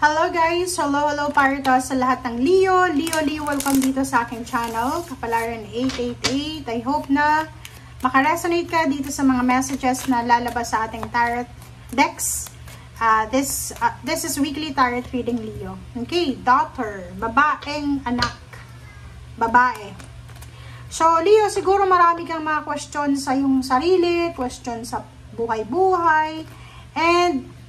Hello guys! Hello para to sa lahat ng Leo. Leo, welcome dito sa aking channel, Kapalaran 888. I hope na makaresonate ka dito sa mga messages na lalabas sa ating tarot decks. This is weekly tarot reading, Leo. Okay, daughter, babaeng anak, babae. So, Leo, siguro marami kang mga question sa iyong sarili, question sa buhay-buhay, and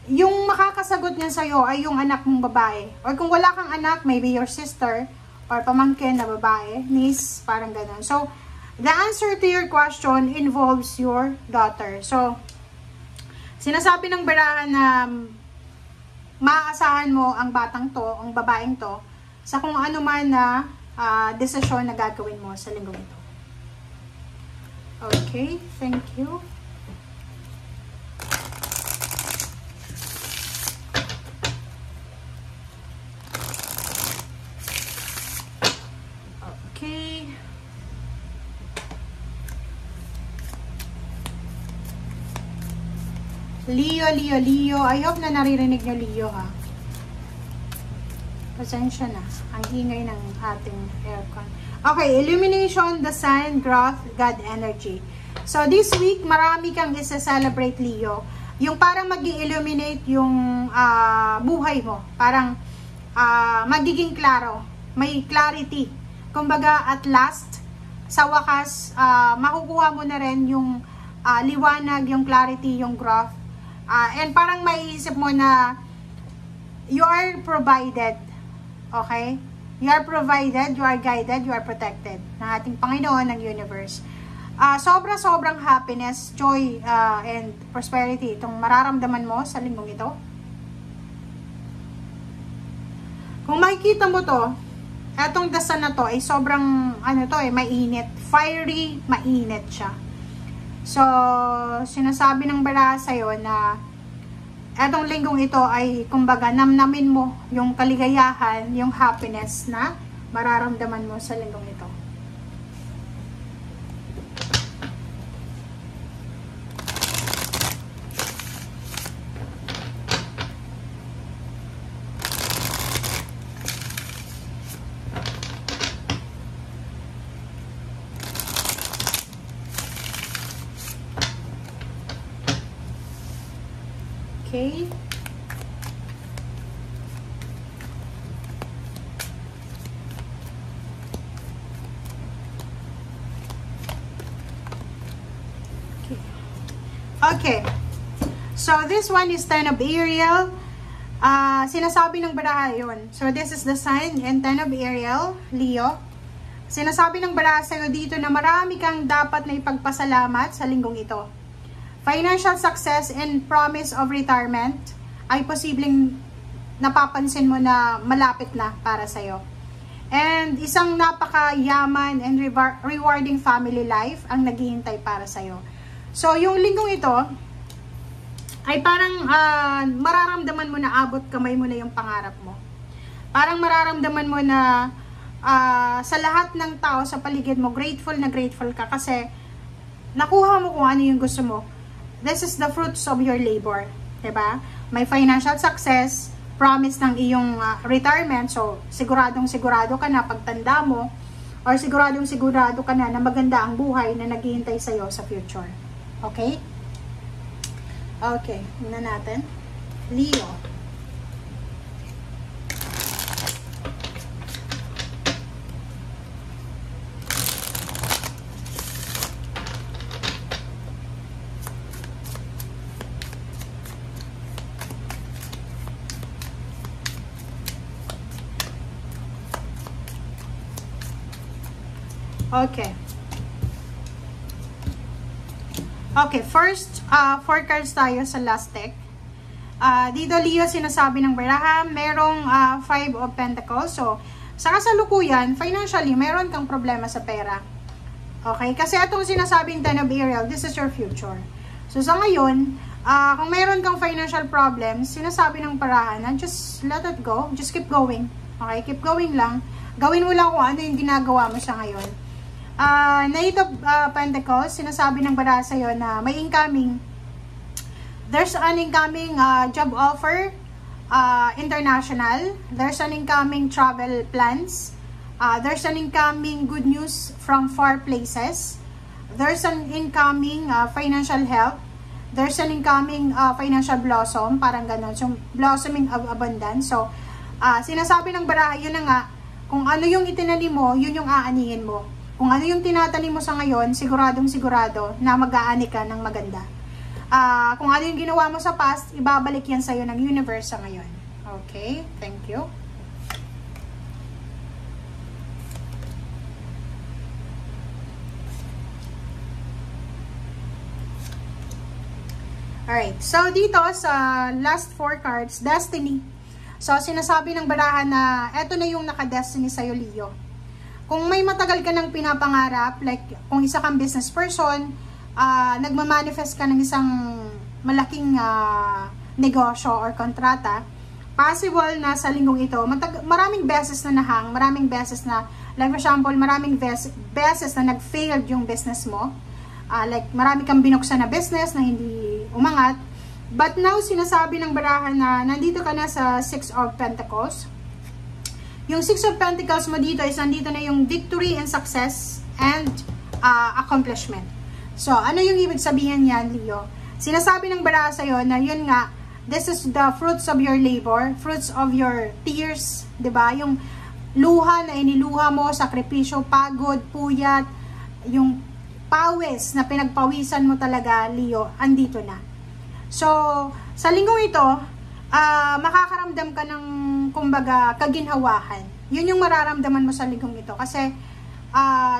yung makakasagot niya sa'yo ay yung anak mong babae. Or kung wala kang anak, maybe your sister or pamangkin na babae, niece, parang ganun. So, the answer to your question involves your daughter. So, sinasabi ng barahan na maaasahan mo ang batang to, ang babaeng to, sa kung ano man na desisyon na gagawin mo sa linggong ito. Okay, thank you. Okay. Leo. I hope na naririnig nyo, Leo, ha. Pasensya na. Ang ingay ng ating aircon. Okay, illumination, the sun, growth, God energy. So, this week, marami kang isa-celebrate, Leo. Yung parang mag-illuminate yung buhay mo. Parang magiging klaro. May clarity. Kumbaga, at last, sa wakas, makukuha mo na rin yung liwanag, yung clarity, yung growth. And parang maiisip mo na you are provided. Okay? You are provided, you are guided, you are protected ng ating Panginoon, ng universe. Sobrang happiness, joy, and prosperity itong mararamdaman mo sa linggong ito. Kung makikita mo to, etong dasan na to ay sobrang mainit, fiery, mainit siya. So, sinasabi ng baraha sa'yo na etong linggong ito ay kumbaga namnamin mo yung kaligayahan, yung happiness na mararamdaman mo sa linggong ito. Okay. Okay. So, this one is Ten of Ariel. Sinasabi ng baraha yun. So, this is the sign and Ten of Ariel, Leo. Sinasabi ng baraha sa'yo dito na marami kang dapat na ipagpasalamat sa linggong ito. Financial success and promise of retirement ay posibleng napapansin mo na malapit na para sa'yo. And isang napakayaman and rewarding family life ang naghihintay para sa'yo. So, yung linggong ito ay parang mararamdaman mo na abot kamay mo na yung pangarap mo. Parang mararamdaman mo na sa lahat ng tao sa paligid mo, grateful ka kasi nakuha mo kung ano yung gusto mo. This is the fruits of your labor, diba? May financial success, promise ng iyong retirement, so sigurado ka na pagtanda mo, or sigurado ka na maganda ang buhay na naghihintay sa'yo sa future. Okay? Okay, tingnan natin. Leo. Okay, first, 4 cards tayo sa last deck. Dito, Leo, sinasabi ng baraha, merong 5 of Pentacles. So, sa kasalukuyan, financially, meron kang problema sa pera. Okay? Kasi itong sinasabing Ten of Ariel, this is your future. So, sa ngayon, kung meron kang financial problems, sinasabi ng baraha na just let it go. Just keep going. Okay? Keep going lang. Gawin mo lang kung ano yung ginagawa mo sa ngayon. Knight of Pentacles, sinasabi ng baraha sa'yo na may incoming. There's an incoming job offer, international. There's an incoming travel plans. There's an incoming good news from far places. There's an incoming financial help. There's an incoming financial blossom, parang ganon. So, blossoming of abundance. So, sinasabi ng baraha, yun na nga, kung ano yung itinanim mo, yun yung aanihin mo. Kung ano yung tinatanim mo sa ngayon, siguradong sigurado na mag-aani ka ng maganda. Kung ano yung ginawa mo sa past, ibabalik yan sa'yo ng universe sa ngayon. Okay, thank you. Alright, so dito sa last 4 cards, Destiny. So, sinasabi ng barahan na eto na yung naka-destiny sa'yo, Leo. Kung may matagal ka ng pinapangarap, like kung isa kang business person, nagmamanifest ka ng isang malaking negosyo or kontrata, possible na sa linggong ito, maraming beses na nahang, maraming beses na, like for example, maraming beses na nag-failed yung business mo. Like marami kang binuksan na business na hindi umangat. But now, sinasabi ng barahan na nandito ka na sa 6 of Pentacles. Yung 6 of Pentacles mo dito is nandito na yung victory and success and accomplishment. So, ano yung ibig sabihin yan, Leo? Sinasabi ng baraha sa'yo na yun nga, this is the fruits of your labor, fruits of your tears, diba? Yung luha na iniluha mo, sakripisyo, pagod, puyat, yung pawis na pinagpawisan mo talaga, Leo, andito na. So, sa linggong ito, makakaramdam ka ng, kumbaga, kaginhawahan. Yun yung mararamdaman mo sa linggong ito. Kasi,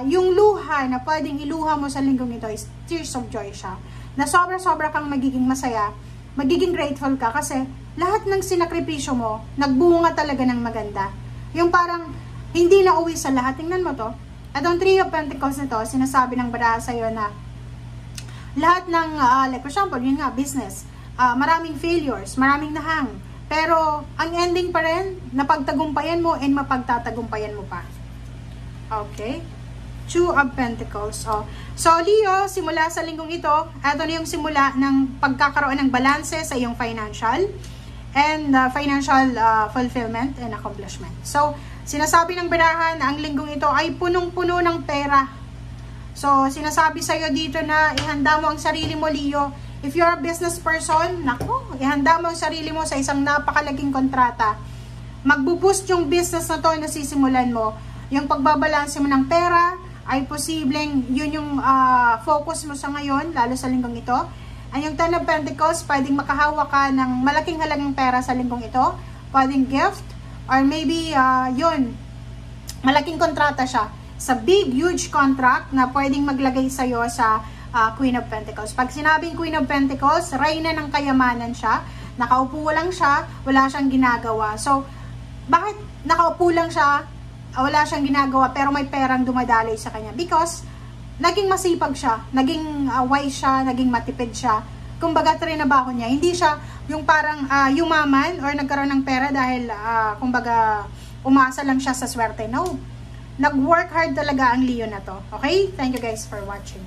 yung luha na pwedeng iluha mo sa linggong ito is tears of joy siya. Na sobra-sobra kang magiging masaya, magiging grateful ka kasi lahat ng sinakripisyo mo, nagbunga talaga ng maganda. Yung parang, hindi na uwi sa lahat. Tingnan mo to. At ang 3 of Pentacles na to, sinasabi ng baraha sa'yo na lahat ng, like for example, yun nga, business, maraming failures, maraming nahang. Pero, ang ending pa rin, napagtagumpayan mo and mapagtatagumpayan mo pa. Okay? 2 of Pentacles. So, Leo, simula sa linggong ito, ito na yung simula ng pagkakaroon ng balanse sa iyong financial and financial fulfillment and accomplishment. So, sinasabi ng barahan na ang linggong ito ay punong-puno ng pera. So, sinasabi sa'yo dito na ihanda mo ang sarili mo, Leo. If you're a business person, naku, ihanda mo ang sarili mo sa isang napakalaking kontrata. Magbo-boost yung business na to na sisimulan mo. Yung pagbabalanse mo ng pera ay posibleng yun yung focus mo sa ngayon, lalo sa linggong ito. Ang yung 10 of Pentacles, pwedeng makahawa ka ng malaking halagang pera sa linggong ito. Pwedeng gift, or maybe yun, malaking kontrata siya. Sa big, huge contract na pwedeng maglagay sa'yo sa Queen of Pentacles. Pag sinabing Queen of Pentacles, reyna ng kayamanan siya. Nakaupo lang siya, wala siyang ginagawa. So, bakit nakaupo lang siya, wala siyang ginagawa, pero may perang dumadaloy sa kanya? Because, naging masipag siya, naging wise siya, naging matipid siya. Kumbaga, trinabaho niya. Hindi siya yung parang yumaman or nagkaroon ng pera dahil, kumbaga, umasa lang siya sa swerte. No. Nag-work hard talaga ang Leo na to. Okay? Thank you guys for watching.